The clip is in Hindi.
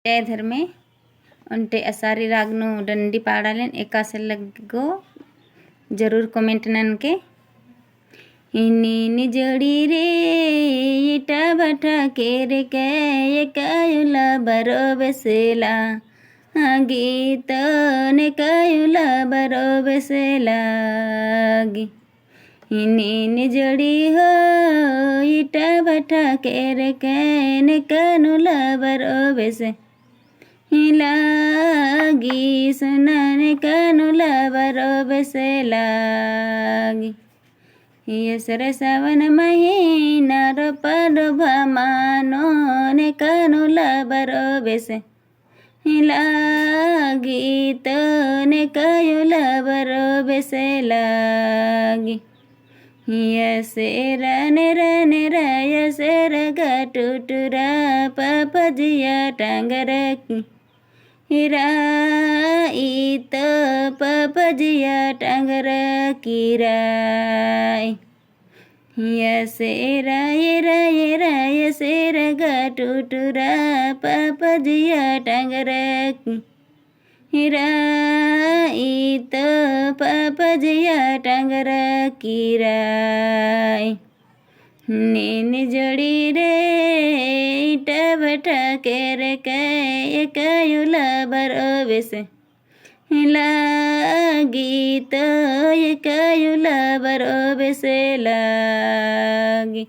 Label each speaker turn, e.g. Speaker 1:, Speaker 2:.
Speaker 1: जय धर्मे उन्टे असारी रागनु डंडी पाड़ालेन एकासे लगो जरूर कमेंट ननके इनी निजड़ी रे इटा बटा केरे के एकायुला बरो बेसेला गीत ने कायुला बरो बेसेला इनी निजड़ी हो इटा बटा केरे के ने कानुला बरो बेसे लागी सुनाने कानुला बरो बेसे लागी ये सर सावन महीना रो पारो भामानो ने कानुला बरो बेसे लागी तो ने कायुला बरो बेसे लागी ये रने राय सेर टूटुरा पापा जिया टांगरकी इत पपजिया टांगर किराय राय सेर टूटुरा पपजिया टांगर इत पपजिया टांगर किराय नीन जड़ी रे इटा बटा केरे के कायुला बरो बेसे लागी तो ये कायुला बरो बेसे लागी।